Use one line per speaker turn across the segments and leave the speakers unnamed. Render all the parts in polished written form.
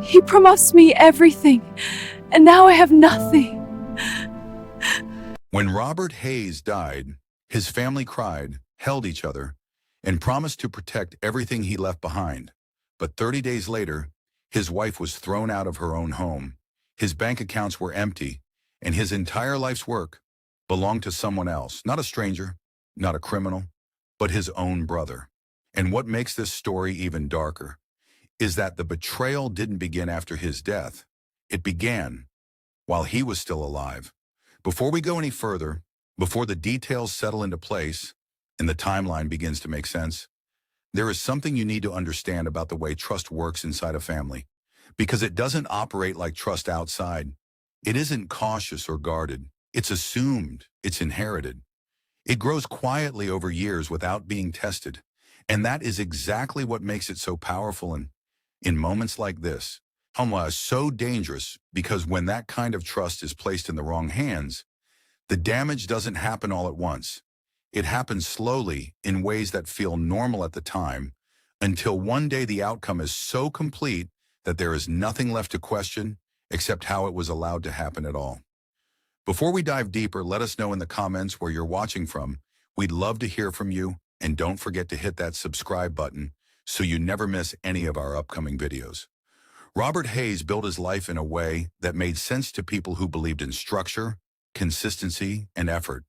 He promised me everything, and now I have nothing.
When Robert Hayes died, his family cried, held each other, and promised to protect everything he left behind. But 30 days later, his wife was thrown out of her own home. His bank accounts were empty, and his entire life's work belonged to someone else, not a stranger, not a criminal, but his own brother. And what makes this story even darker is that the betrayal didn't begin after his death. It began while he was still alive. Before we go any further, before the details settle into place and the timeline begins to make sense, there is something you need to understand about the way trust works inside a family, because it doesn't operate like trust outside. It isn't cautious or guarded. It's assumed. It's inherited. It grows quietly over years without being tested. And that is exactly what makes it so powerful and, in moments like this, Humwa is so dangerous, because when that kind of trust is placed in the wrong hands, the damage doesn't happen all at once. It happens slowly in ways that feel normal at the time, until one day the outcome is so complete that there is nothing left to question except how it was allowed to happen at all. Before we dive deeper, let us know in the comments where you're watching from. We'd love to hear from you, and don't forget to hit that subscribe button so you never miss any of our upcoming videos. Robert Hayes built his life in a way that made sense to people who believed in structure, consistency, and effort.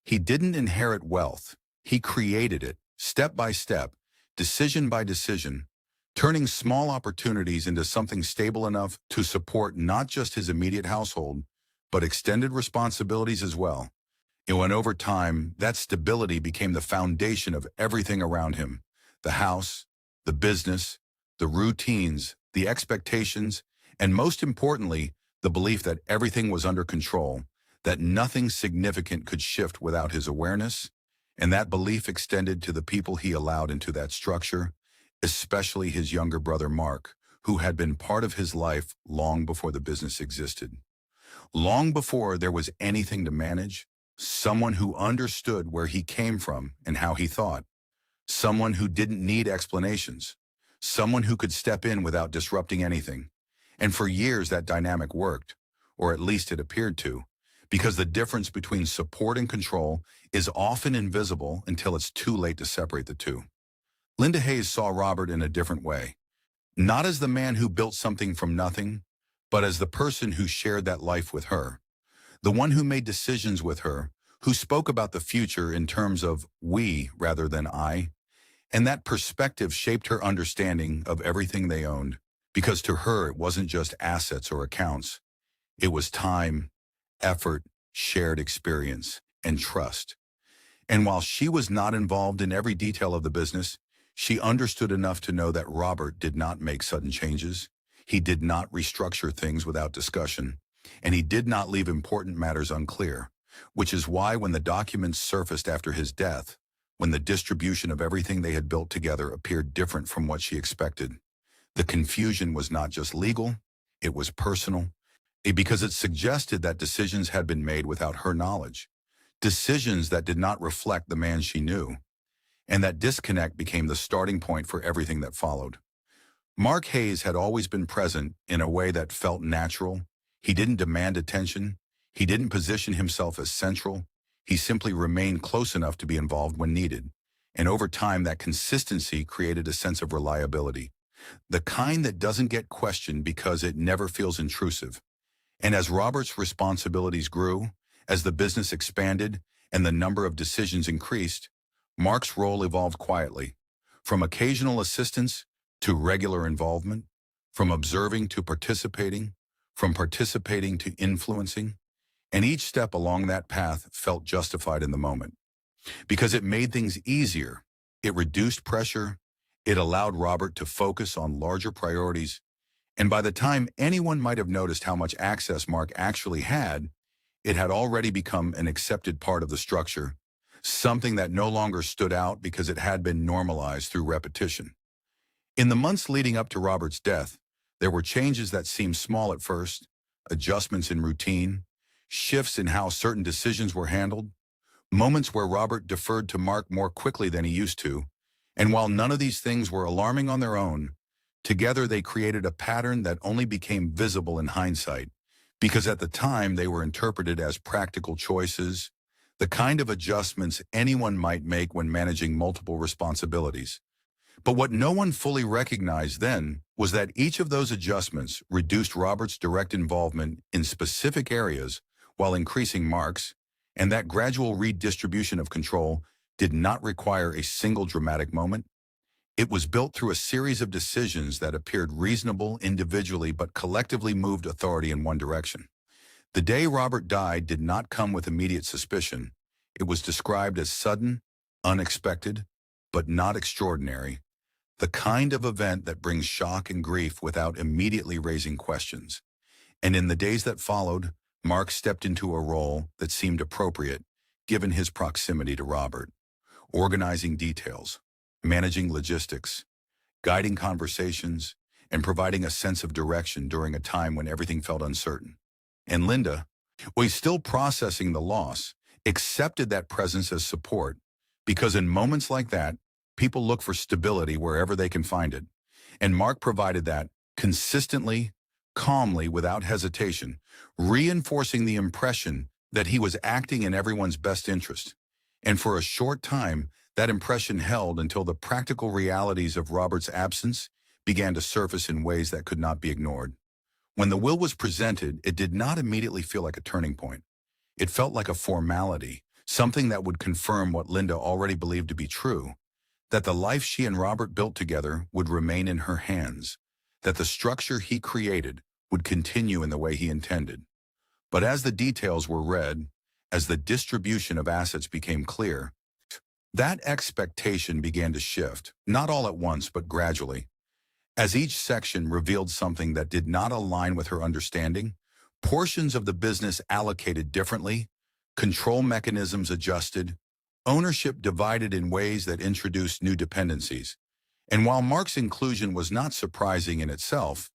He didn't inherit wealth. He created it, step by step, decision by decision, turning small opportunities into something stable enough to support not just his immediate household, but extended responsibilities as well. And over time, that stability became the foundation of everything around him: the house, the business, the routines, the expectations, and most importantly, the belief that everything was under control, that nothing significant could shift without his awareness. And that belief extended to the people he allowed into that structure, especially his younger brother Mark, who had been part of his life long before the business existed. Long before there was anything to manage, someone who understood where he came from and how he thought, someone who didn't need explanations, someone who could step in without disrupting anything. And for years that dynamic worked, or at least it appeared to, because the difference between support and control is often invisible until it's too late to separate the two. Linda Hayes saw Robert in a different way, not as the man who built something from nothing, but as the person who shared that life with her, the one who made decisions with her, who spoke about the future in terms of we rather than I. And that perspective shaped her understanding of everything they owned, because to her it wasn't just assets or accounts. It was time, effort, shared experience, and trust. And while she was not involved in every detail of the business, she understood enough to know that Robert did not make sudden changes. He did not restructure things without discussion, and he did not leave important matters unclear, which is why when the documents surfaced after his death, when the distribution of everything they had built together appeared different from what she expected, the confusion was not just legal, it was personal, because it suggested that decisions had been made without her knowledge, decisions that did not reflect the man she knew, and that disconnect became the starting point for everything that followed. Mark Hayes had always been present in a way that felt natural. He didn't demand attention. He didn't position himself as central. He simply remained close enough to be involved when needed. And over time, that consistency created a sense of reliability, the kind that doesn't get questioned because it never feels intrusive. And as Robert's responsibilities grew, as the business expanded and the number of decisions increased, Mark's role evolved quietly, from occasional assistance to regular involvement, from observing to participating, from participating to influencing. And each step along that path felt justified in the moment, because it made things easier, it reduced pressure, it allowed Robert to focus on larger priorities. And by the time anyone might have noticed how much access Mark actually had, it had already become an accepted part of the structure, something that no longer stood out because it had been normalized through repetition. In the months leading up to Robert's death, there were changes that seemed small at first, adjustments in routine, shifts in how certain decisions were handled, moments where Robert deferred to Mark more quickly than he used to. And while none of these things were alarming on their own, Together, they created a pattern that only became visible in hindsight, because at the time they were interpreted as practical choices, the kind of adjustments anyone might make when managing multiple responsibilities. But what no one fully recognized then was that each of those adjustments reduced Robert's direct involvement in specific areas while increasing Mark's, and that gradual redistribution of control did not require a single dramatic moment. It was built through a series of decisions that appeared reasonable individually but collectively moved authority in one direction. The day Robert died did not come with immediate suspicion. It was described as sudden, unexpected, but not extraordinary, the kind of event that brings shock and grief without immediately raising questions. And in the days that followed, Mark stepped into a role that seemed appropriate, given his proximity to Robert, organizing details, managing logistics, guiding conversations, and providing a sense of direction during a time when everything felt uncertain. And Linda, while still processing the loss, accepted that presence as support, because in moments like that, people look for stability wherever they can find it. And Mark provided that consistently, calmly, without hesitation, reinforcing the impression that he was acting in everyone's best interest. And for a short time, that impression held until the practical realities of Robert's absence began to surface in ways that could not be ignored. When the will was presented, it did not immediately feel like a turning point. It felt like a formality, something that would confirm what Linda already believed to be true, that the life she and Robert built together would remain in her hands, that the structure he created would continue in the way he intended. But as the details were read, as the distribution of assets became clear, that expectation began to shift, not all at once, but gradually. As each section revealed something that did not align with her understanding, portions of the business allocated differently, control mechanisms adjusted, ownership divided in ways that introduced new dependencies. And while Mark's inclusion was not surprising in itself,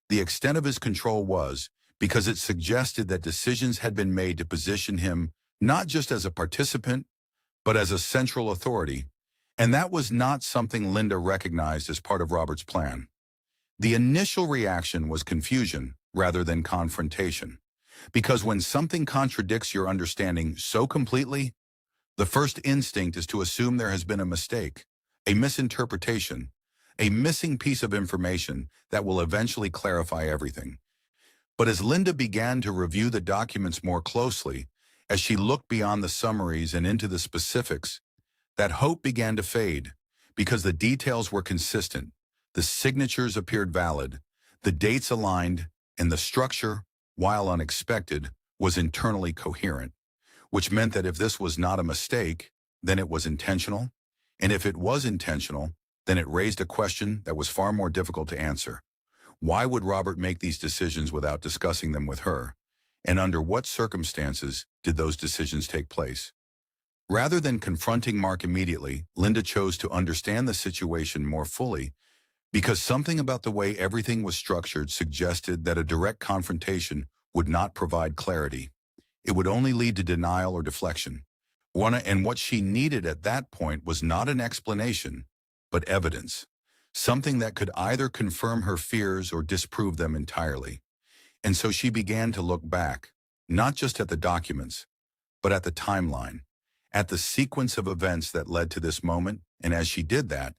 the extent of his control was, because it suggested that decisions had been made to position him not just as a participant, but as a central authority, and that was not something Linda recognized as part of Robert's plan. The initial reaction was confusion rather than confrontation, because when something contradicts your understanding so completely, the first instinct is to assume there has been a mistake, a misinterpretation, a missing piece of information that will eventually clarify everything. But as Linda began to review the documents more closely, as she looked beyond the summaries and into the specifics, that hope began to fade, because the details were consistent, the signatures appeared valid, the dates aligned, and the structure, while unexpected, was internally coherent, which meant that if this was not a mistake, then it was intentional, and if it was intentional, then it raised a question that was far more difficult to answer. Why would Robert make these decisions without discussing them with her? And under what circumstances did those decisions take place? Rather than confronting Mark immediately, Linda chose to understand the situation more fully, because something about the way everything was structured suggested that a direct confrontation would not provide clarity. It would only lead to denial or deflection. And what she needed at that point was not an explanation, but evidence, something that could either confirm her fears or disprove them entirely. And so she began to look back, not just at the documents, but at the timeline, at the sequence of events that led to this moment, and as she did that,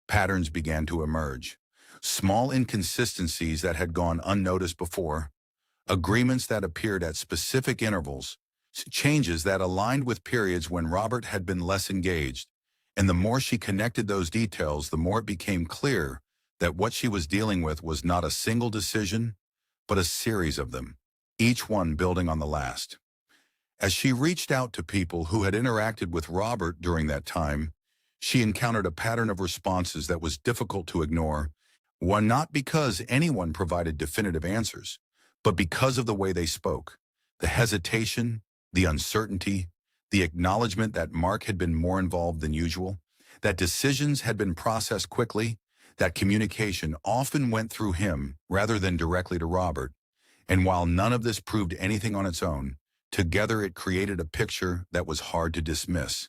patterns began to emerge. Small inconsistencies that had gone unnoticed before, agreements that appeared at specific intervals, changes that aligned with periods when Robert had been less engaged. And the more she connected those details, the more it became clear that what she was dealing with was not a single decision, but a series of them, each one building on the last. As she reached out to people who had interacted with Robert during that time, she encountered a pattern of responses that was difficult to ignore, one not because anyone provided definitive answers, but because of the way they spoke, the hesitation, the uncertainty, the acknowledgement that Mark had been more involved than usual, that decisions had been processed quickly, that communication often went through him rather than directly to Robert. And while none of this proved anything on its own, together it created a picture that was hard to dismiss.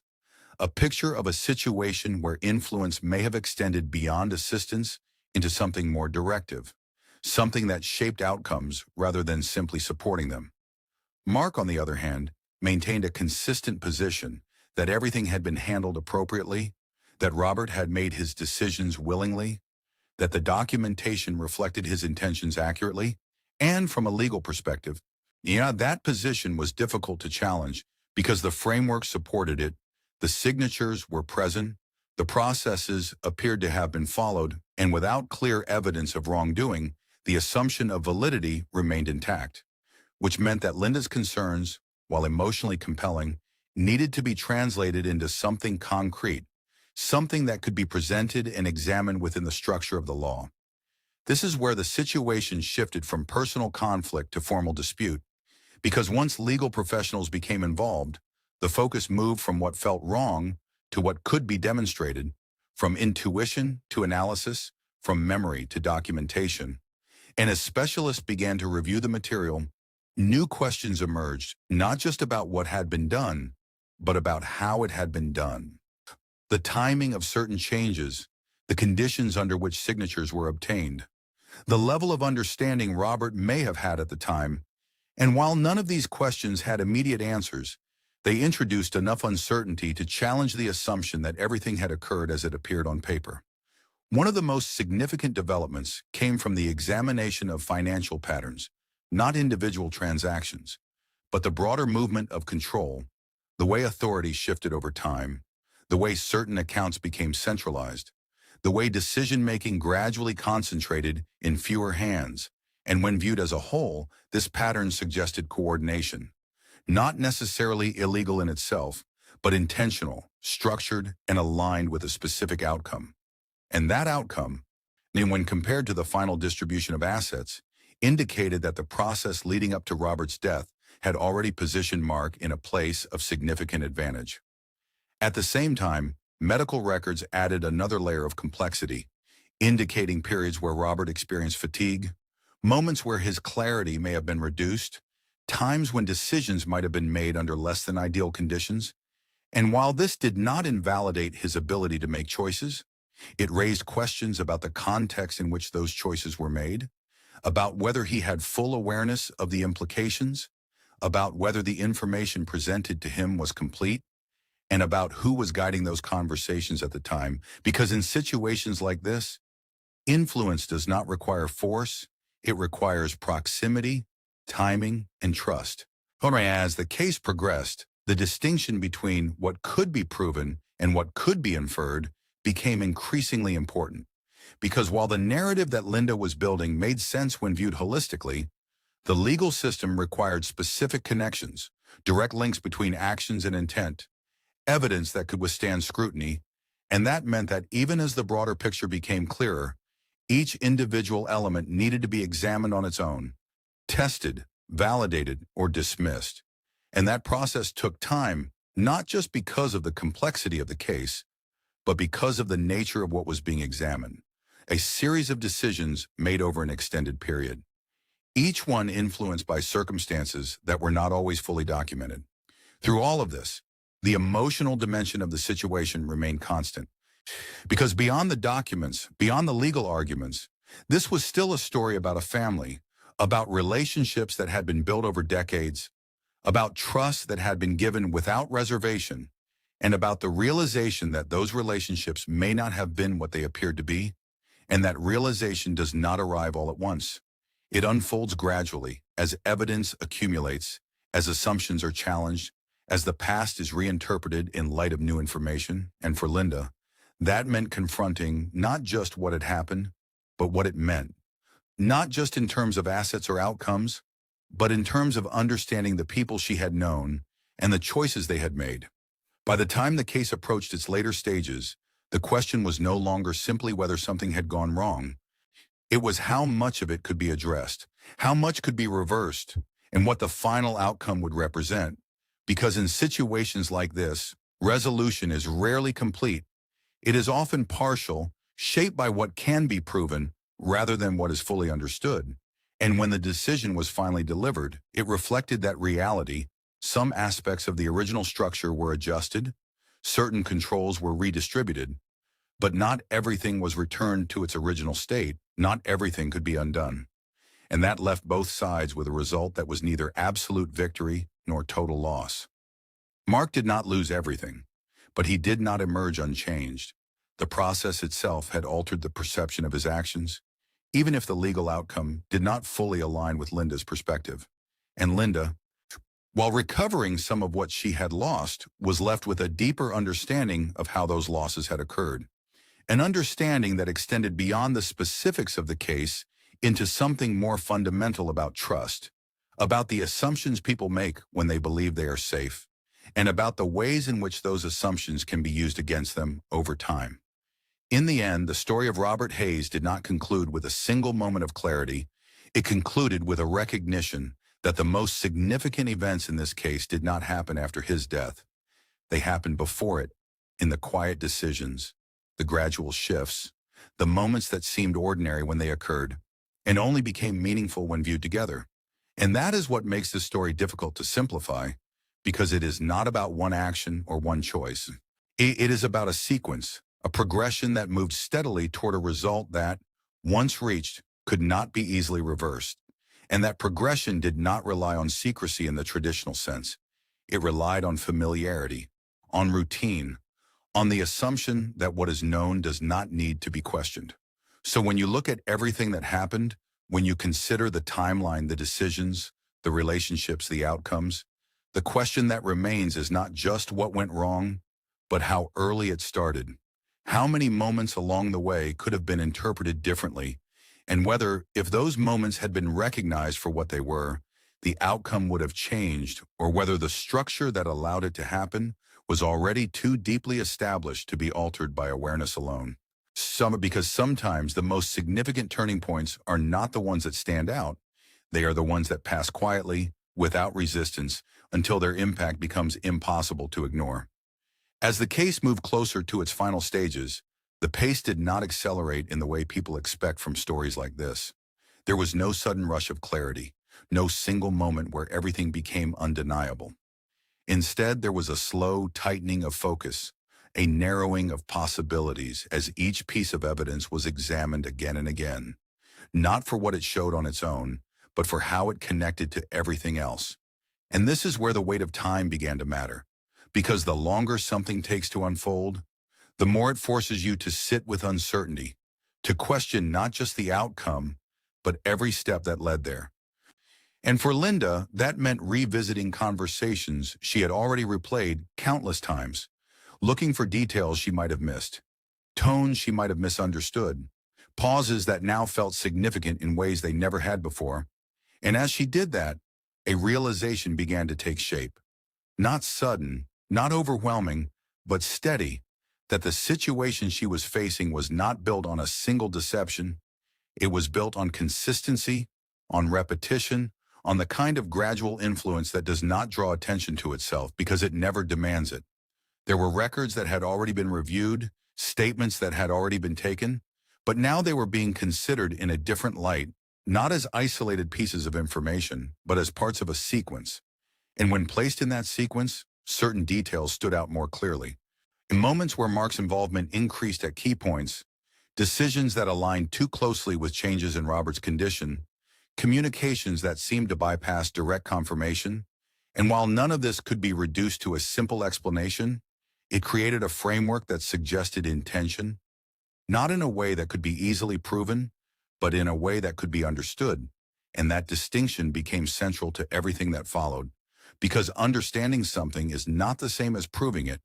A picture of a situation where influence may have extended beyond assistance into something more directive, something that shaped outcomes rather than simply supporting them. Mark, on the other hand, maintained a consistent position that everything had been handled appropriately, that Robert had made his decisions willingly, that the documentation reflected his intentions accurately, and from a legal perspective, that position was difficult to challenge because the framework supported it, the signatures were present, the processes appeared to have been followed, and without clear evidence of wrongdoing, the assumption of validity remained intact, which meant that Linda's concerns, while emotionally compelling, needed to be translated into something concrete, something that could be presented and examined within the structure of the law. This is where the situation shifted from personal conflict to formal dispute, because once legal professionals became involved, the focus moved from what felt wrong to what could be demonstrated, from intuition to analysis, from memory to documentation. And as specialists began to review the material, new questions emerged, not just about what had been done, but about how it had been done. The timing of certain changes, the conditions under which signatures were obtained, the level of understanding Robert may have had at the time, and while none of these questions had immediate answers, they introduced enough uncertainty to challenge the assumption that everything had occurred as it appeared on paper. One of the most significant developments came from the examination of financial patterns, not individual transactions, but the broader movement of control, the way authority shifted over time, the way certain accounts became centralized, the way decision-making gradually concentrated in fewer hands, and when viewed as a whole, this pattern suggested coordination, not necessarily illegal in itself, but intentional, structured, and aligned with a specific outcome. And that outcome, and when compared to the final distribution of assets, indicated that the process leading up to Robert's death had already positioned Mark in a place of significant advantage. At the same time, medical records added another layer of complexity, indicating periods where Robert experienced fatigue, moments where his clarity may have been reduced, times when decisions might have been made under less than ideal conditions. And while this did not invalidate his ability to make choices, it raised questions about the context in which those choices were made, about whether he had full awareness of the implications, about whether the information presented to him was complete, and about who was guiding those conversations at the time. Because in situations like this, influence does not require force, it requires proximity, timing, and trust. As the case progressed, the distinction between what could be proven and what could be inferred became increasingly important. Because while the narrative that Linda was building made sense when viewed holistically, the legal system required specific connections, direct links between actions and intent, evidence that could withstand scrutiny, and that meant that even as the broader picture became clearer, each individual element needed to be examined on its own, tested, validated, or dismissed. And that process took time, not just because of the complexity of the case, but because of the nature of what was being examined. A series of decisions made over an extended period, each one influenced by circumstances that were not always fully documented. Through all of this, the emotional dimension of the situation remained constant. Because beyond the documents, beyond the legal arguments, this was still a story about a family, about relationships that had been built over decades, about trust that had been given without reservation, and about the realization that those relationships may not have been what they appeared to be, and that realization does not arrive all at once. It unfolds gradually as evidence accumulates, as assumptions are challenged, as the past is reinterpreted in light of new information. And for Linda, that meant confronting not just what had happened, but what it meant. Not just in terms of assets or outcomes, but in terms of understanding the people she had known and the choices they had made. By the time the case approached its later stages, the question was no longer simply whether something had gone wrong. It was how much of it could be addressed, how much could be reversed, and what the final outcome would represent. Because in situations like this, resolution is rarely complete. It is often partial, shaped by what can be proven rather than what is fully understood. And when the decision was finally delivered, it reflected that reality. Some aspects of the original structure were adjusted, certain controls were redistributed, But not everything was returned to its original state. Not everything could be undone. And that left both sides with a result that was neither absolute victory nor total loss. Mark did not lose everything, but he did not emerge unchanged. The process itself had altered the perception of his actions, even if the legal outcome did not fully align with Linda's perspective. And Linda, while recovering some of what she had lost, was left with a deeper understanding of how those losses had occurred. An understanding that extended beyond the specifics of the case into something more fundamental about trust, about the assumptions people make when they believe they are safe, and about the ways in which those assumptions can be used against them over time. In the end, the story of Robert Hayes did not conclude with a single moment of clarity. It concluded with a recognition that the most significant events in this case did not happen after his death. They happened before it, in the quiet decisions, the gradual shifts, the moments that seemed ordinary when they occurred, and only became meaningful when viewed together. And that is what makes this story difficult to simplify, because it is not about one action or one choice. It is about a sequence, a progression that moved steadily toward a result that, once reached, could not be easily reversed. And that progression did not rely on secrecy in the traditional sense. It relied on familiarity, on routine, on the assumption that what is known does not need to be questioned. So when you look at everything that happened, when you consider the timeline, the decisions, the relationships, the outcomes, the question that remains is not just what went wrong, but how early it started. How many moments along the way could have been interpreted differently, and whether, if those moments had been recognized for what they were, the outcome would have changed, or whether the structure that allowed it to happen was already too deeply established to be altered by awareness alone. Because sometimes the most significant turning points are not the ones that stand out. They are the ones that pass quietly, without resistance, until their impact becomes impossible to ignore. As the case moved closer to its final stages, the pace did not accelerate in the way people expect from stories like this. There was no sudden rush of clarity, no single moment where everything became undeniable. Instead, there was a slow tightening of focus, a narrowing of possibilities as each piece of evidence was examined again and again, not for what it showed on its own, but for how it connected to everything else. And this is where the weight of time began to matter, because the longer something takes to unfold, the more it forces you to sit with uncertainty, to question not just the outcome, but every step that led there. And for Linda, that meant revisiting conversations she had already replayed countless times, looking for details she might have missed, tones she might have misunderstood, pauses that now felt significant in ways they never had before. And as she did that, a realization began to take shape. Not sudden, not overwhelming, but steady, that the situation she was facing was not built on a single deception. It was built on consistency, on repetition, on the kind of gradual influence that does not draw attention to itself because it never demands it. There were records that had already been reviewed, statements that had already been taken, but now they were being considered in a different light, not as isolated pieces of information, but as parts of a sequence. And when placed in that sequence, certain details stood out more clearly. In moments where Mark's involvement increased at key points, decisions that aligned too closely with changes in Robert's condition, communications that seemed to bypass direct confirmation, and while none of this could be reduced to a simple explanation, it created a framework that suggested intention, not in a way that could be easily proven, but in a way that could be understood. And that distinction became central to everything that followed, because understanding something is not the same as proving it,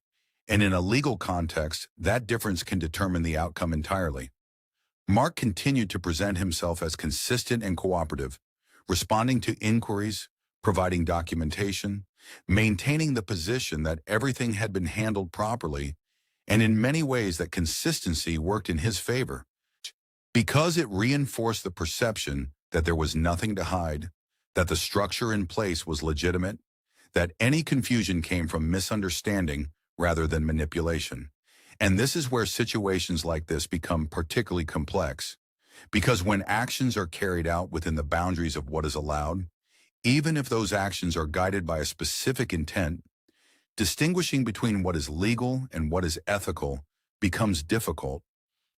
and in a legal context, that difference can determine the outcome entirely. Mark continued to present himself as consistent and cooperative, responding to inquiries, providing documentation, maintaining the position that everything had been handled properly, and in many ways that consistency worked in his favor, because it reinforced the perception that there was nothing to hide, that the structure in place was legitimate, that any confusion came from misunderstanding rather than manipulation. And this is where situations like this become particularly complex, because when actions are carried out within the boundaries of what is allowed, even if those actions are guided by a specific intent, distinguishing between what is legal and what is ethical becomes difficult,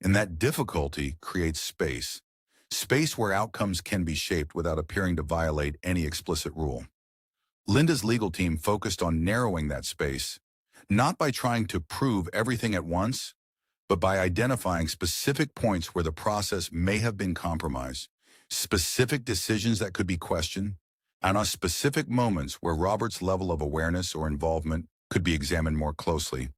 and that difficulty creates space. Space where outcomes can be shaped without appearing to violate any explicit rule. Linda's legal team focused on narrowing that space, not by trying to prove everything at once, but by identifying specific points where the process may have been compromised, specific decisions that could be questioned, and on specific moments where Robert's level of awareness or involvement could be examined more closely.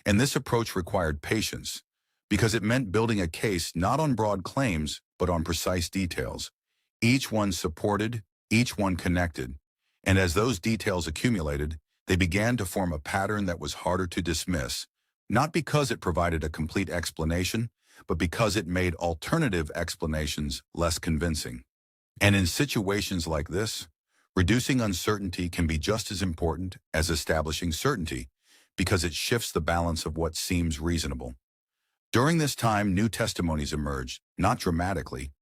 And this approach required patience, because it meant building a case not on broad claims, but on precise details, each one supported, each one connected. And as those details accumulated, they began to form a pattern that was harder to dismiss, not because it provided a complete explanation, but because it made alternative explanations less convincing. And in situations like this, reducing uncertainty can be just as important as establishing certainty, because it shifts the balance of what seems reasonable. During this time, new testimonies emerged, not dramatically,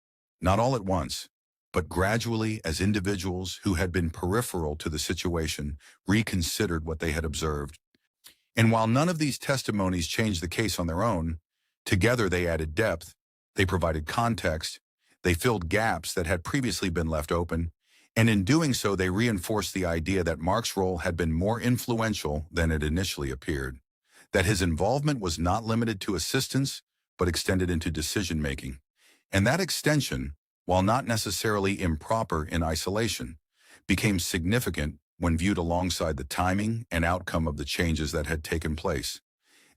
not all at once, but gradually as individuals who had been peripheral to the situation reconsidered what they had observed. And while none of these testimonies changed the case on their own, together they added depth, they provided context, they filled gaps that had previously been left open, and in doing so they reinforced the idea that Mark's role had been more influential than it initially appeared, that his involvement was not limited to assistance, but extended into decision-making. And that extension, while not necessarily improper in isolation, became significant when viewed alongside the timing and outcome of the changes that had taken place.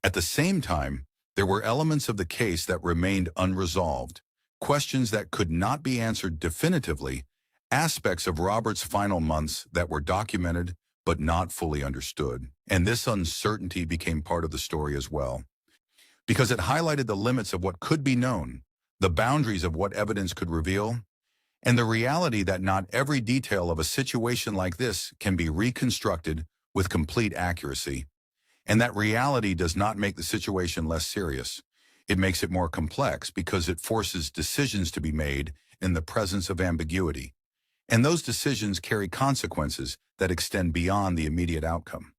At the same time, there were elements of the case that remained unresolved, questions that could not be answered definitively, aspects of Robert's final months that were documented but not fully understood. And this uncertainty became part of the story as well, because it highlighted the limits of what could be known, the boundaries of what evidence could reveal, and the reality that not every detail of a situation like this can be reconstructed with complete accuracy. And that reality does not make the situation less serious. It makes it more complex because it forces decisions to be made in the presence of ambiguity. And those decisions carry consequences that extend beyond the immediate outcome.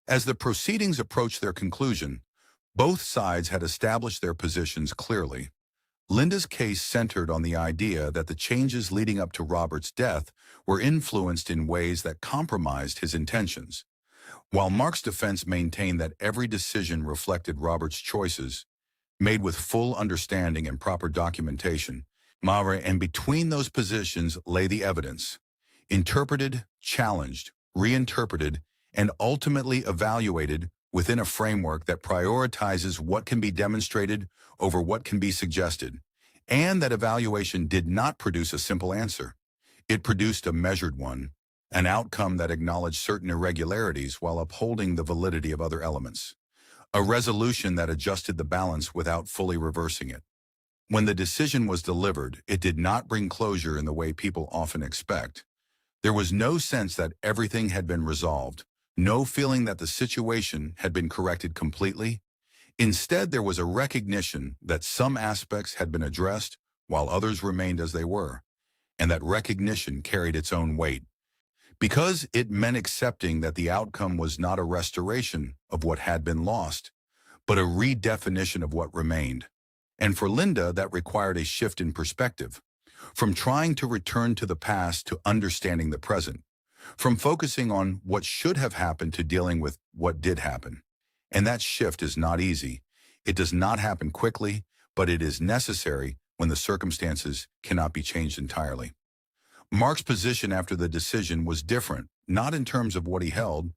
As the proceedings approached their conclusion, both sides had established their positions clearly. Linda's case centered on the idea that the changes leading up to Robert's death were influenced in ways that compromised his intentions, while Mark's defense maintained that every decision reflected Robert's choices, made with full understanding and proper documentation. And between those positions lay the evidence, interpreted, challenged, reinterpreted, and ultimately evaluated within a framework that prioritizes what can be demonstrated over what can be suggested. And that evaluation did not produce a simple answer. It produced a measured one, an outcome that acknowledged certain irregularities while upholding the validity of other elements, a resolution that adjusted the balance without fully reversing it. When the decision was delivered, it did not bring closure in the way people often expect. There was no sense that everything had been resolved, no feeling that the situation had been corrected completely. Instead, there was a recognition that some aspects had been addressed while others remained as they were, and that recognition carried its own weight, because it meant accepting that the outcome was not a restoration of what had been lost, but a redefinition of what remained. And for Linda, that required a shift in perspective, from trying to return to the past to understanding the present, from focusing on what should have happened to dealing with what did happen. And that shift is not easy. It does not happen quickly, but it is necessary when the circumstances cannot be changed entirely. Mark's position after the decision was different, not in terms of what he held,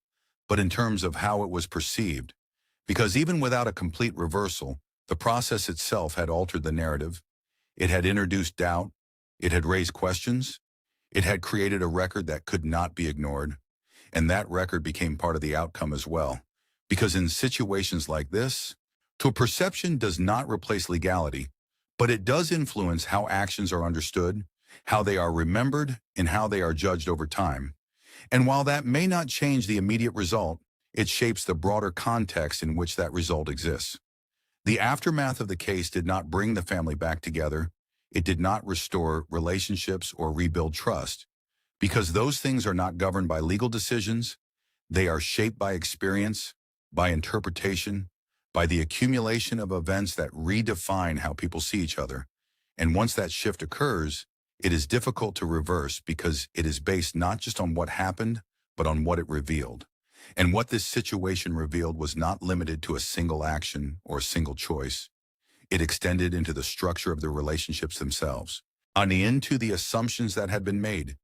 but in terms of how it was perceived. Because even without a complete reversal, the process itself had altered the narrative. It had introduced doubt. It had raised questions. It had created a record that could not be ignored. And that record became part of the outcome as well. Because in situations like this, perception does not replace legality, but it does influence how actions are understood, how they are remembered, and how they are judged over time. And while that may not change the immediate result, it shapes the broader context in which that result exists. The aftermath of the case did not bring the family back together. It did not restore relationships or rebuild trust, because those things are not governed by legal decisions. They are shaped by experience, by interpretation, by the accumulation of events that redefine how people see each other. And once that shift occurs, it is difficult to reverse because it is based not just on what happened, but on what it revealed. And what this situation revealed was not limited to a single action or a single choice. It extended into the structure of the relationships themselves, and into the assumptions that had been made,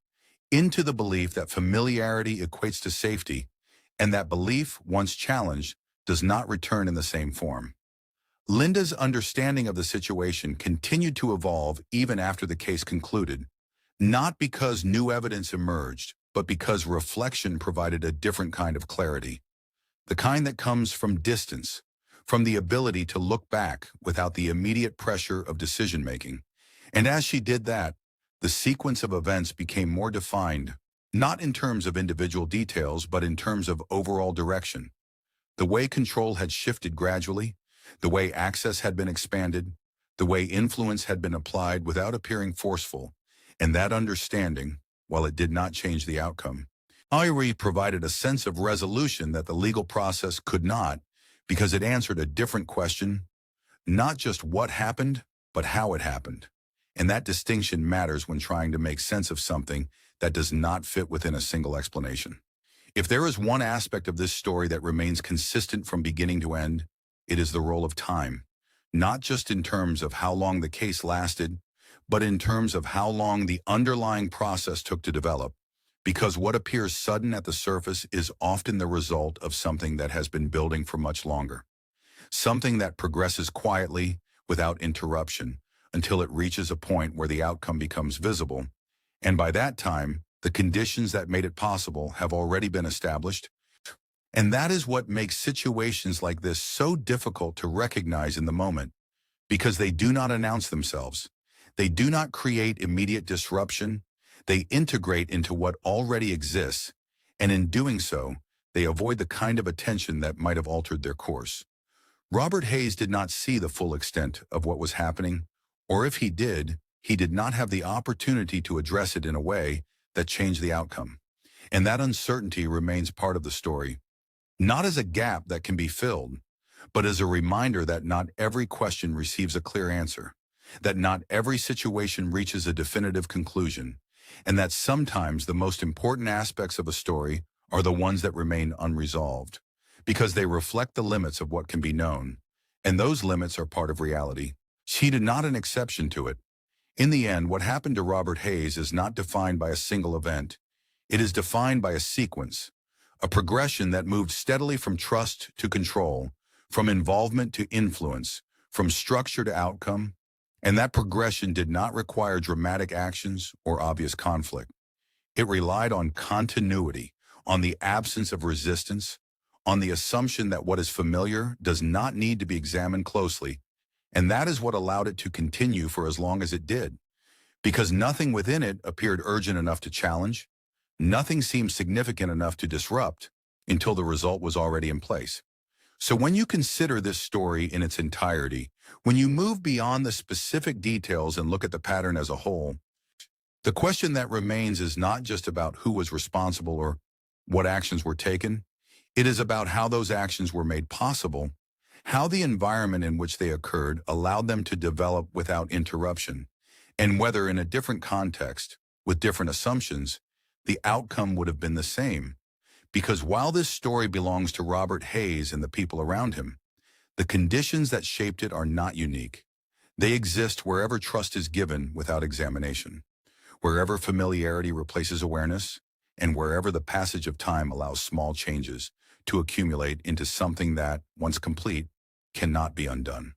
into the belief that familiarity equates to safety, and that belief, once challenged, does not return in the same form. Linda's understanding of the situation continued to evolve even after the case concluded, not because new evidence emerged, but because reflection provided a different kind of clarity, the kind that comes from distance, from the ability to look back without the immediate pressure of decision-making. And as she did that, the sequence of events became more defined, not in terms of individual details, but in terms of overall direction. The way control had shifted gradually, the way access had been expanded, the way influence had been applied without appearing forceful, and that understanding, while it did not change the outcome, provided a sense of resolution that the legal process could not, because it answered a different question, not just what happened, but how it happened. And that distinction matters when trying to make sense of something that does not fit within a single explanation. If there is one aspect of this story that remains consistent from beginning to end, it is the role of time, not just in terms of how long the case lasted, but in terms of how long the underlying process took to develop, because what appears sudden at the surface is often the result of something that has been building for much longer, something that progresses quietly, without interruption, until it reaches a point where the outcome becomes visible, and by that time, the conditions that made it possible have already been established. And that is what makes situations like this so difficult to recognize in the moment, because they do not announce themselves. They do not create immediate disruption. They integrate into what already exists, and in doing so, they avoid the kind of attention that might have altered their course. Robert Hayes did not see the full extent of what was happening, or if he did not have the opportunity to address it in a way that changed the outcome. And that uncertainty remains part of the story, not as a gap that can be filled, but as a reminder that not every question receives a clear answer, that not every situation reaches a definitive conclusion, and that sometimes the most important aspects of a story are the ones that remain unresolved, because they reflect the limits of what can be known, and those limits are part of reality. She did not an exception to it. In the end, what happened to Robert Hayes is not defined by a single event. It is defined by a sequence, a progression that moved steadily from trust to control, from involvement to influence, from structure to outcome, and that progression did not require dramatic actions or obvious conflict. It relied on continuity, on the absence of resistance, on the assumption that what is familiar does not need to be examined closely, and that is what allowed it to continue for as long as it did, because nothing within it appeared urgent enough to challenge, nothing seemed significant enough to disrupt, until the result was already in place. So when you consider this story in its entirety, when you move beyond the specific details and look at the pattern as a whole, the question that remains is not just about who was responsible or what actions were taken. It is about how those actions were made possible, how the environment in which they occurred allowed them to develop without interruption, and whether in a different context, with different assumptions, the outcome would have been the same. Because while this story belongs to Robert Hayes and the people around him, the conditions that shaped it are not unique. They exist wherever trust is given without examination, wherever familiarity replaces awareness, and wherever the passage of time allows small changes to accumulate into something that, once complete, cannot be undone.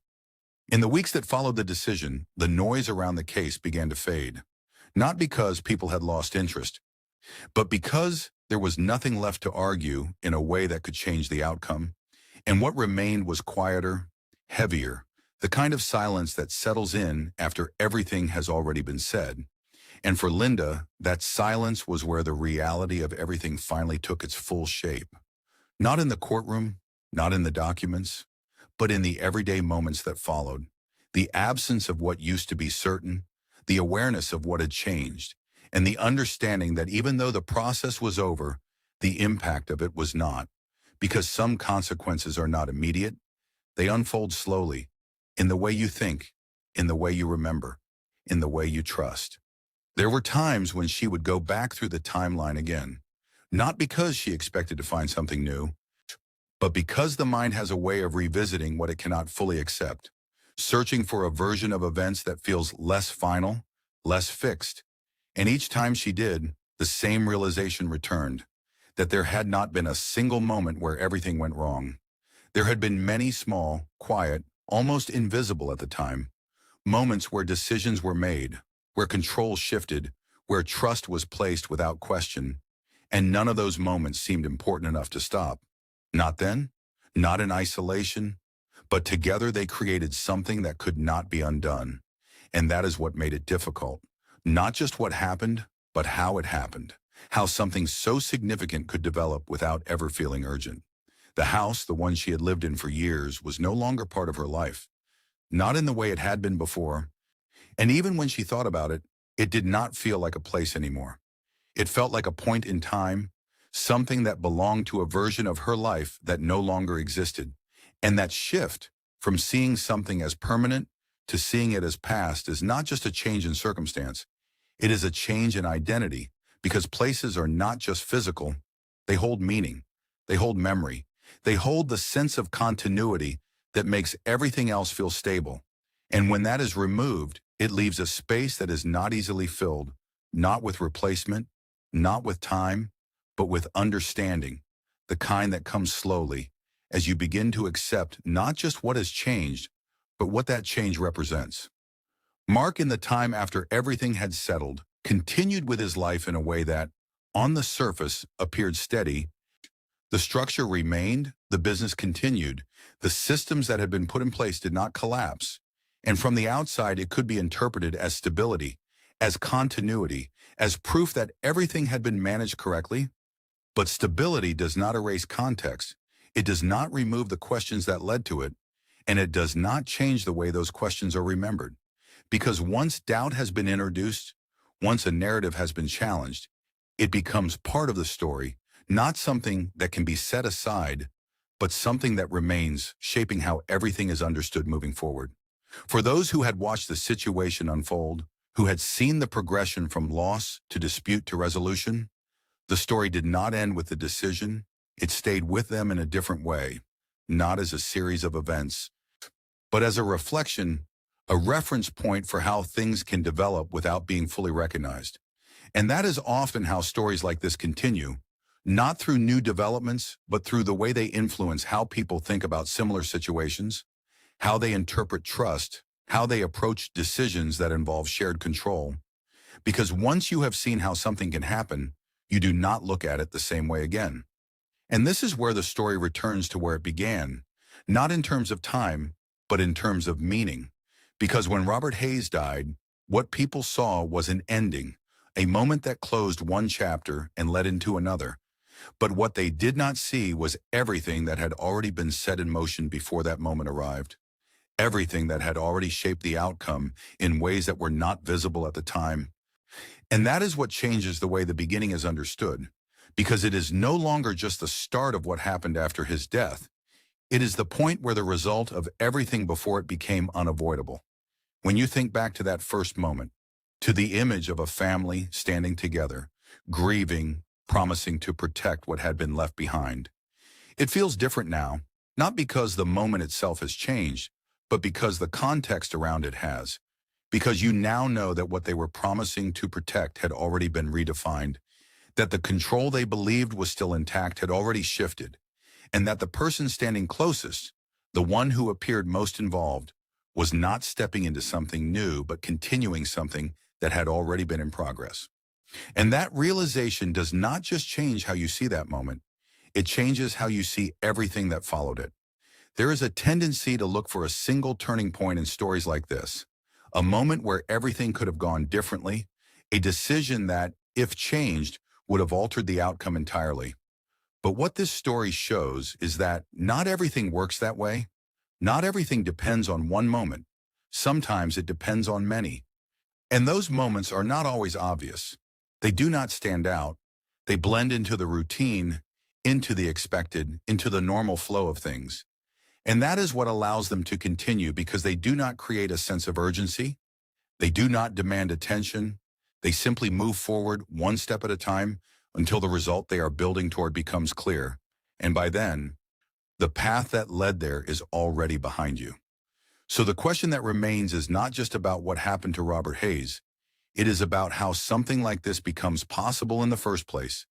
In the weeks that followed the decision, the noise around the case began to fade, not because people had lost interest, but because there was nothing left to argue in a way that could change the outcome, and what remained was quieter, heavier, the kind of silence that settles in after everything has already been said. And for Linda, that silence was where the reality of everything finally took its full shape. Not in the courtroom, not in the documents, but in the everyday moments that followed. The absence of what used to be certain, the awareness of what had changed, and the understanding that even though the process was over, the impact of it was not, because some consequences are not immediate, They unfold slowly, in the way you think, in the way you remember, in the way you trust. There were times when she would go back through the timeline again, not because she expected to find something new, but because the mind has a way of revisiting what it cannot fully accept, searching for a version of events that feels less final, less fixed. And each time she did, the same realization returned, that there had not been a single moment where everything went wrong. There had been many small, quiet, almost invisible at the time, moments where decisions were made, where control shifted, where trust was placed without question, and none of those moments seemed important enough to stop. Not then, not in isolation, but together they created something that could not be undone. And that is what made it difficult. Not just what happened, but how it happened. How something so significant could develop without ever feeling urgent. The house, the one she had lived in for years, was no longer part of her life. Not in the way it had been before. And even when she thought about it, it did not feel like a place anymore. It felt like a point in time, something that belonged to a version of her life that no longer existed. And that shift from seeing something as permanent to seeing it as past is not just a change in circumstance. It is a change in identity, because places are not just physical. They hold meaning. They hold memory. They hold the sense of continuity that makes everything else feel stable. And when that is removed, it leaves a space that is not easily filled, not with replacement, not with time, but with understanding, the kind that comes slowly as you begin to accept not just what has changed, but what that change represents. Mark, in the time after everything had settled, continued with his life in a way that, on the surface, appeared steady. The structure remained, the business continued, the systems that had been put in place did not collapse, and from the outside it could be interpreted as stability, as continuity, as proof that everything had been managed correctly. But stability does not erase context. It does not remove the questions that led to it, and it does not change the way those questions are remembered. Because once doubt has been introduced, once a narrative has been challenged, it becomes part of the story, not something that can be set aside, but something that remains, shaping how everything is understood moving forward. For those who had watched the situation unfold, who had seen the progression from loss to dispute to resolution, the story did not end with the decision. It stayed with them in a different way, not as a series of events, but as a reflection, a reference point for how things can develop without being fully recognized. And that is often how stories like this continue, not through new developments, but through the way they influence how people think about similar situations, how they interpret trust, how they approach decisions that involve shared control. Because once you have seen how something can happen, you do not look at it the same way again. And this is where the story returns to where it began, not in terms of time, but in terms of meaning. Because when Robert Hayes died, what people saw was an ending, a moment that closed one chapter and led into another. But what they did not see was everything that had already been set in motion before that moment arrived. Everything that had already shaped the outcome in ways that were not visible at the time. And that is what changes the way the beginning is understood, because it is no longer just the start of what happened after his death. It is the point where the result of everything before it became unavoidable. When you think back to that first moment, to the image of a family standing together, grieving, promising to protect what had been left behind, it feels different now, not because the moment itself has changed, but because the context around it has. Because you now know that what they were promising to protect had already been redefined, that the control they believed was still intact had already shifted, and that the person standing closest, the one who appeared most involved, was not stepping into something new, but continuing something that had already been in progress. And that realization does not just change how you see that moment, it changes how you see everything that followed it. There is a tendency to look for a single turning point in stories like this, a moment where everything could have gone differently, a decision that, if changed, would have altered the outcome entirely. But what this story shows is that not everything works that way. Not everything depends on one moment. Sometimes it depends on many. And those moments are not always obvious. They do not stand out. They blend into the routine, into the expected, into the normal flow of things. And that is what allows them to continue because they do not create a sense of urgency. They do not demand attention. They simply move forward one step at a time until the result they are building toward becomes clear. And by then, the path that led there is already behind you. So the question that remains is not just about what happened to Robert Hayes. It is about how something like this becomes possible in the first place,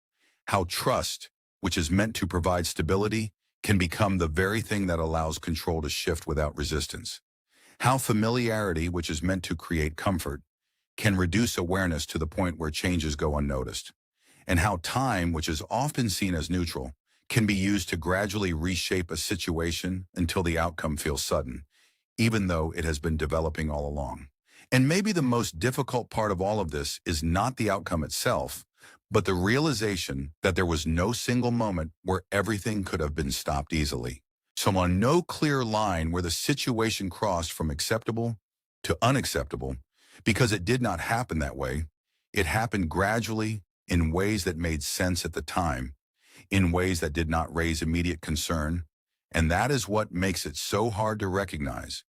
how trust, which is meant to provide stability, can become the very thing that allows control to shift without resistance. How familiarity, which is meant to create comfort, can reduce awareness to the point where changes go unnoticed. And how time, which is often seen as neutral, can be used to gradually reshape a situation until the outcome feels sudden, even though it has been developing all along. And maybe the most difficult part of all of this is not the outcome itself, but the realization that there was no single moment where everything could have been stopped easily. So on no clear line where the situation crossed from acceptable to unacceptable, because it did not happen that way. It happened gradually in ways that made sense at the time, in ways that did not raise immediate concern. And that is what makes it so hard to recognize.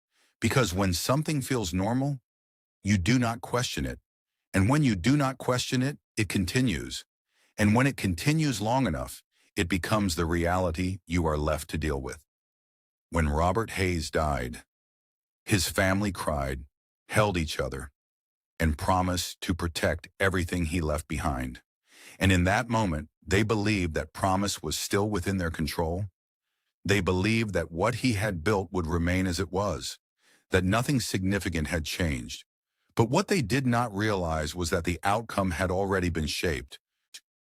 Because when something feels normal, you do not question it. And when you do not question it, it continues. And when it continues long enough, it becomes the reality you are left to deal with. When Robert Hayes died, his family cried, held each other, and promised to protect everything he left behind. And in that moment, they believed that promise was still within their control. They believed that what he had built would remain as it was, that nothing significant had changed. But what they did not realize was that the outcome had already been shaped,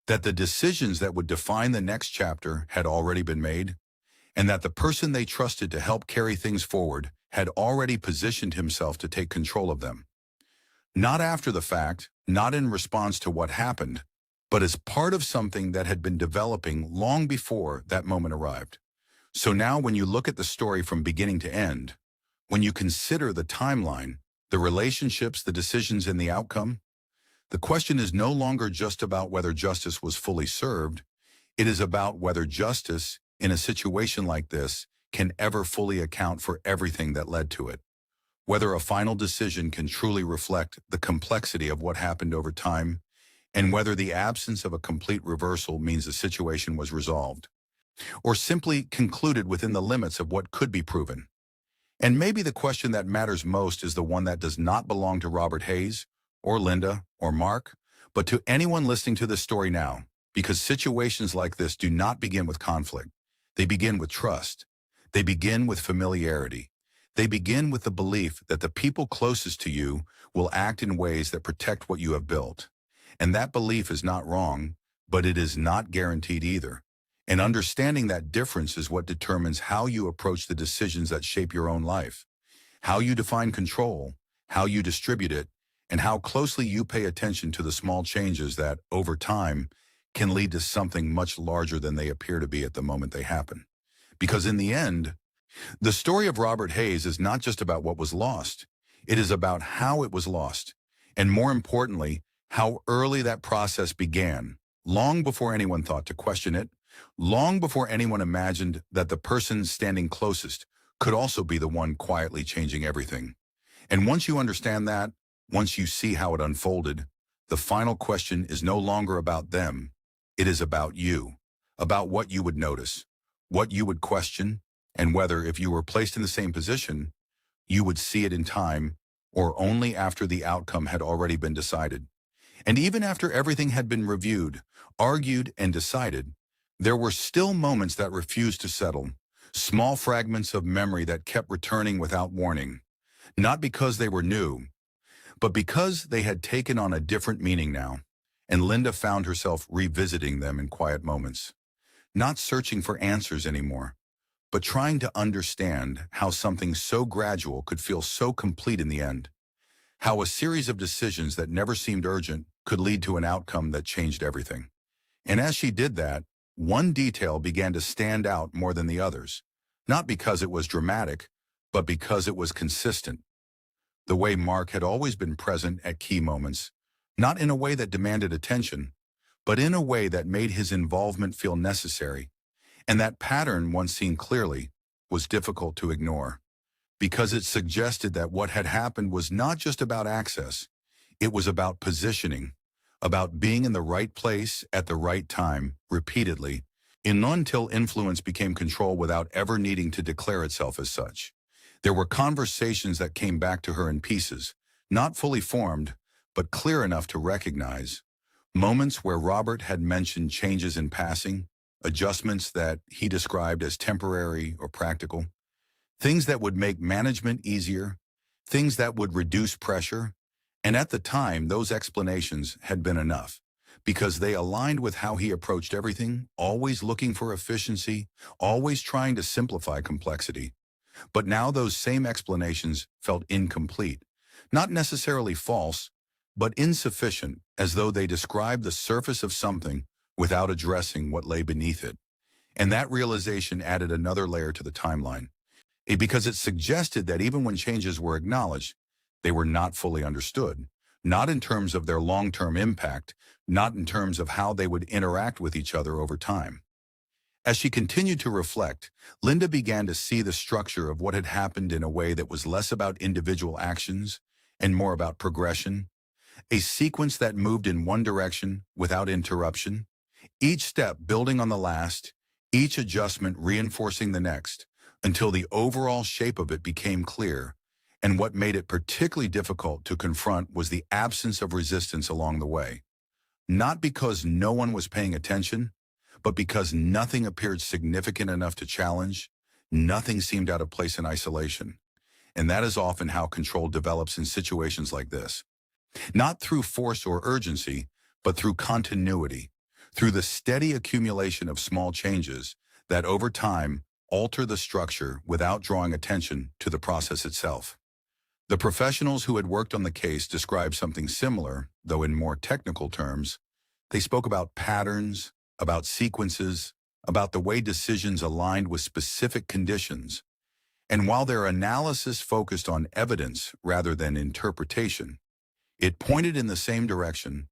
that the decisions that would define the next chapter had already been made, and that the person they trusted to help carry things forward had already positioned himself to take control of them. Not after the fact, not in response to what happened, but as part of something that had been developing long before that moment arrived. So now when you look at the story from beginning to end, when you consider the timeline, the relationships, the decisions, and the outcome, the question is no longer just about whether justice was fully served. It is about whether justice, in a situation like this, can ever fully account for everything that led to it. Whether a final decision can truly reflect the complexity of what happened over time, and whether the absence of a complete reversal means the situation was resolved, or simply concluded within the limits of what could be proven. And maybe the question that matters most is the one that does not belong to Robert Hayes, or Linda, or Mark, but to anyone listening to this story now, because situations like this do not begin with conflict. They begin with trust. They begin with familiarity. They begin with the belief that the people closest to you will act in ways that protect what you have built. And that belief is not wrong, but it is not guaranteed either. And understanding that difference is what determines how you approach the decisions that shape your own life, how you define control, how you distribute it, and how closely you pay attention to the small changes that, over time, can lead to something much larger than they appear to be at the moment they happen. Because in the end, the story of Robert Hayes is not just about what was lost. It is about how it was lost, and more importantly, how early that process began, long before anyone thought to question it, long before anyone imagined that the person standing closest could also be the one quietly changing everything. And once you understand that, once you see how it unfolded, the final question is no longer about them. It is about you, about what you would notice, what you would question, and whether, if you were placed in the same position, you would see it in time or only after the outcome had already been decided. And even after everything had been reviewed, argued, and decided, there were still moments that refused to settle, small fragments of memory that kept returning without warning, not because they were new, but because they had taken on a different meaning now. And Linda found herself revisiting them in quiet moments, not searching for answers anymore, but trying to understand how something so gradual could feel so complete in the end, how a series of decisions that never seemed urgent could lead to an outcome that changed everything. And as she did that, one detail began to stand out more than the others, not because it was dramatic, but because it was consistent. The way Mark had always been present at key moments, not in a way that demanded attention, but in a way that made his involvement feel necessary. And that pattern, once seen clearly, was difficult to ignore, because it suggested that what had happened was not just about access, it was about positioning, about being in the right place at the right time, repeatedly, and until influence became control without ever needing to declare itself as such. There were conversations that came back to her in pieces, not fully formed, but clear enough to recognize. Moments where Robert had mentioned changes in passing, adjustments that he described as temporary or practical, things that would make management easier, things that would reduce pressure. And at the time, those explanations had been enough, because they aligned with how he approached everything, always looking for efficiency, always trying to simplify complexity. But now those same explanations felt incomplete, not necessarily false, but insufficient, as though they described the surface of something without addressing what lay beneath it. And that realization added another layer to the timeline, because it suggested that even when changes were acknowledged, they were not fully understood, not in terms of their long-term impact, not in terms of how they would interact with each other over time. As she continued to reflect, Linda began to see the structure of what had happened in a way that was less about individual actions and more about progression, a sequence that moved in one direction without interruption, each step building on the last, each adjustment reinforcing the next, until the overall shape of it became clear. And what made it particularly difficult to confront was the absence of resistance along the way. Not because no one was paying attention, but because nothing appeared significant enough to challenge, nothing seemed out of place in isolation. And that is often how control develops in situations like this. Not through force or urgency, but through continuity, through the steady accumulation of small changes that over time alter the structure without drawing attention to the process itself. The professionals who had worked on the case described something similar, though in more technical terms. They spoke about patterns, about sequences, about the way decisions aligned with specific conditions. And while their analysis focused on evidence rather than interpretation, it pointed in the same direction,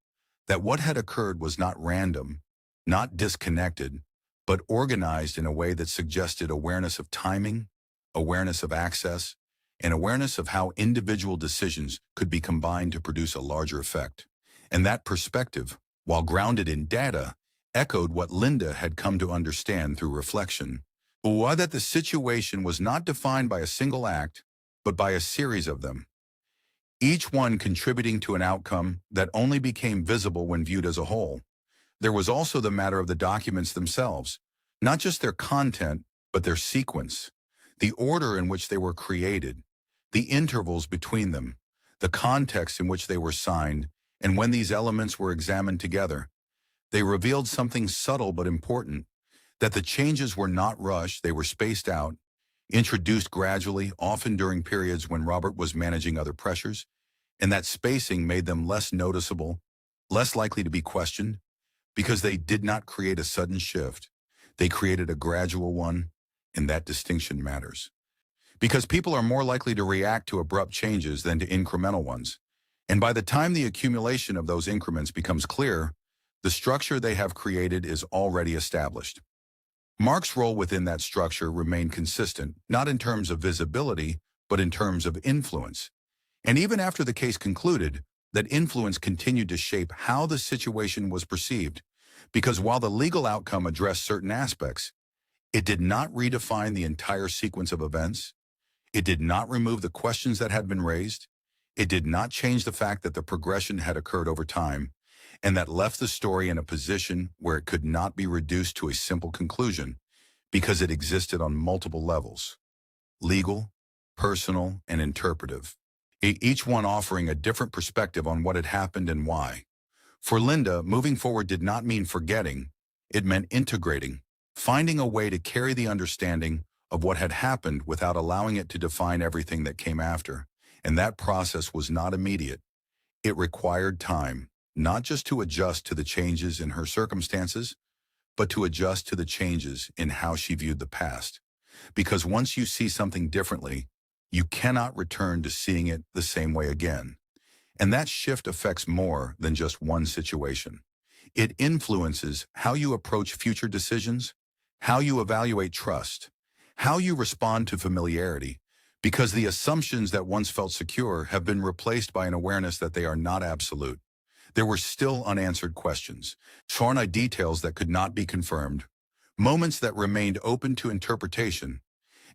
that what had occurred was not random, not disconnected, but organized in a way that suggested awareness of timing, awareness of access, and awareness of how individual decisions could be combined to produce a larger effect. And that perspective, while grounded in data, echoed what Linda had come to understand through reflection, or that the situation was not defined by a single act, but by a series of them, each one contributing to an outcome that only became visible when viewed as a whole. There was also the matter of the documents themselves, not just their content, but their sequence, the order in which they were created, the intervals between them, the context in which they were signed, and when these elements were examined together. They revealed something subtle but important, that the changes were not rushed, they were spaced out, introduced gradually, often during periods when Robert was managing other pressures, and that spacing made them less noticeable, less likely to be questioned, because they did not create a sudden shift. They created a gradual one, and that distinction matters. Because people are more likely to react to abrupt changes than to incremental ones. And by the time the accumulation of those increments becomes clear, the structure they have created is already established. Mark's role within that structure remained consistent, not in terms of visibility, but in terms of influence. And even after the case concluded, that influence continued to shape how the situation was perceived, because while the legal outcome addressed certain aspects, it did not redefine the entire sequence of events. It did not remove the questions that had been raised. It did not change the fact that the progression had occurred over time, and that left the story in a position where it could not be reduced to a simple conclusion, because it existed on multiple levels: legal, personal, and interpretive, each one offering a different perspective on what had happened and why. For Linda, moving forward did not mean forgetting, it meant integrating, finding a way to carry the understanding of what had happened without allowing it to define everything that came after. And that process was not immediate. It required time, not just to adjust to the changes in her circumstances, but to adjust to the changes in how she viewed the past. Because once you see something differently, you cannot return to seeing it the same way again. And that shift affects more than just one situation. It influences how you approach future decisions, how you evaluate trust, how you respond to familiarity, because the assumptions that once felt secure have been replaced by an awareness that they are not absolute. There were still unanswered questions, shorn details that could not be confirmed, moments that remained open to interpretation.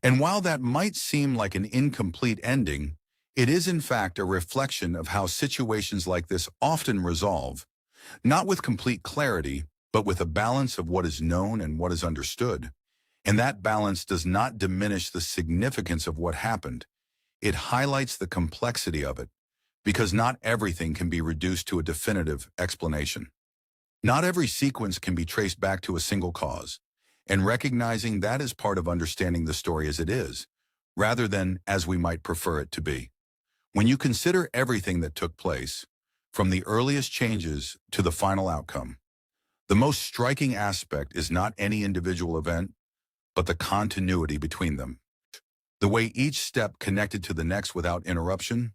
And while that might seem like an incomplete ending, it is in fact a reflection of how situations like this often resolve, not with complete clarity, but with a balance of what is known and what is understood. And that balance does not diminish the significance of what happened. It highlights the complexity of it, because not everything can be reduced to a definitive explanation. Not every sequence can be traced back to a single cause, and recognizing that is part of understanding the story as it is, rather than as we might prefer it to be. When you consider everything that took place, from the earliest changes to the final outcome, the most striking aspect is not any individual event, but the continuity between them. The way each step connected to the next without interruption,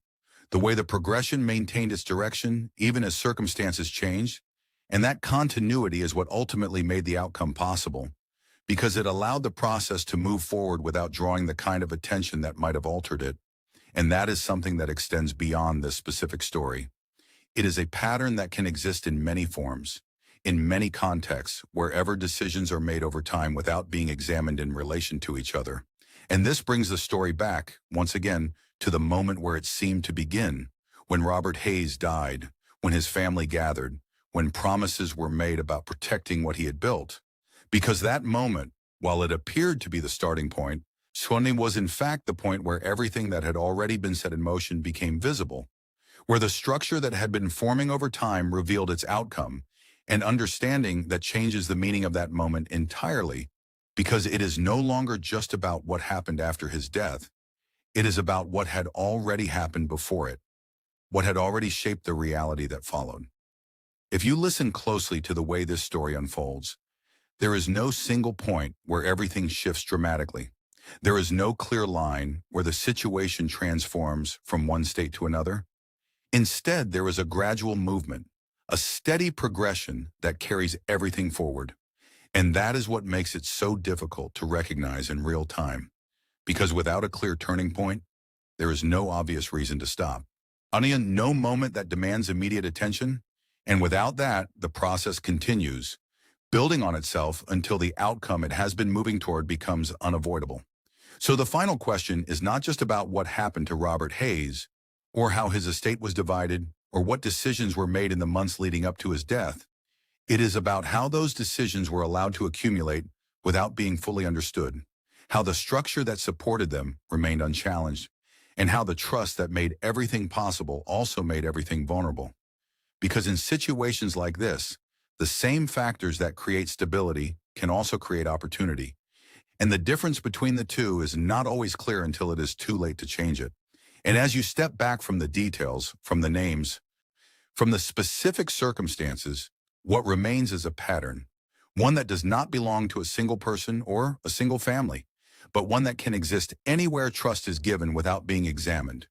the way the progression maintained its direction even as circumstances changed, and that continuity is what ultimately made the outcome possible, because it allowed the process to move forward without drawing the kind of attention that might have altered it. And that is something that extends beyond this specific story. It is a pattern that can exist in many forms, in many contexts, wherever decisions are made over time without being examined in relation to each other. And this brings the story back, once again, to the moment where it seemed to begin, when Robert Hayes died, when his family gathered, when promises were made about protecting what he had built. Because that moment, while it appeared to be the starting point, Sunny was in fact the point where everything that had already been set in motion became visible, where the structure that had been forming over time revealed its outcome, and understanding that changes the meaning of that moment entirely, because it is no longer just about what happened after his death. It is about what had already happened before it, what had already shaped the reality that followed. If you listen closely to the way this story unfolds, there is no single point where everything shifts dramatically. There is no clear line where the situation transforms from one state to another. Instead, there is a gradual movement, a steady progression that carries everything forward. And that is what makes it so difficult to recognize in real time. Because without a clear turning point, there is no obvious reason to stop. No moment that demands immediate attention. And without that, the process continues, building on itself until the outcome it has been moving toward becomes unavoidable. So the final question is not just about what happened to Robert Hayes, or how his estate was divided, or what decisions were made in the months leading up to his death. It is about how those decisions were allowed to accumulate without being fully understood, how the structure that supported them remained unchallenged, and how the trust that made everything possible also made everything vulnerable. Because in situations like this, the same factors that create stability can also create opportunity. And the difference between the two is not always clear until it is too late to change it. And as you step back from the details, from the names, from the specific circumstances, what remains is a pattern, one that does not belong to a single person or a single family, but one that can exist anywhere trust is given without being examined,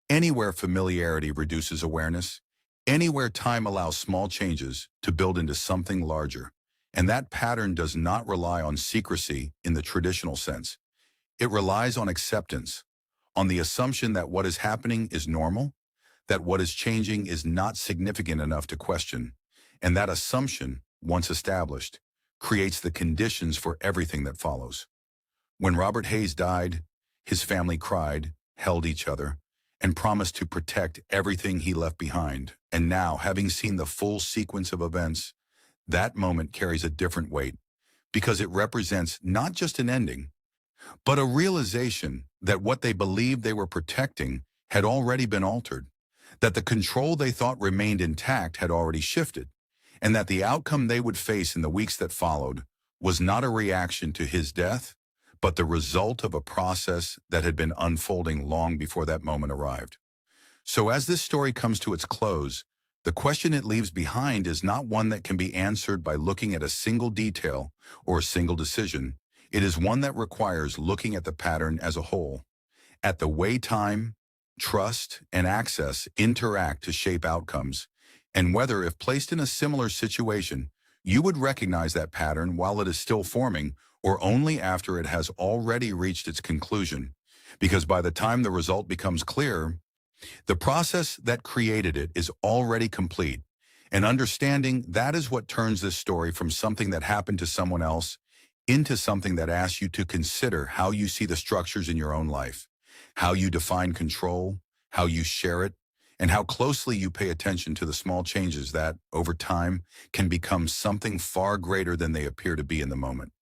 anywhere familiarity reduces awareness, anywhere time allows small changes to build into something larger. And that pattern does not rely on secrecy in the traditional sense. It relies on acceptance, on the assumption that what is happening is normal, that what is changing is not significant enough to question, and that assumption, once established, creates the conditions for everything that follows. When Robert Hayes died, his family cried, held each other, and promised to protect everything he left behind. And now, having seen the full sequence of events, that moment carries a different weight, because it represents not just an ending, but a realization that what they believed they were protecting had already been altered, that the control they thought remained intact had already shifted, and that the outcome they would face in the weeks that followed was not a reaction to his death, but the result of a process that had been unfolding long before that moment arrived. So as this story comes to its close, the question it leaves behind is not one that can be answered by looking at a single detail or a single decision. It is one that requires looking at the pattern as a whole, at the way time, trust, and access interact to shape outcomes, and whether, if placed in a similar situation, You would recognize that pattern while it is still forming or only after it has already reached its conclusion, because by the time the result becomes clear, the process that created it is already complete. And understanding that is what turns this story from something that happened to someone else into something that asks you to consider how you see the structures in your own life, how you define control, how you share it, and how closely you pay attention to the small changes that, over time, can become something far greater than they appear to be in the moment.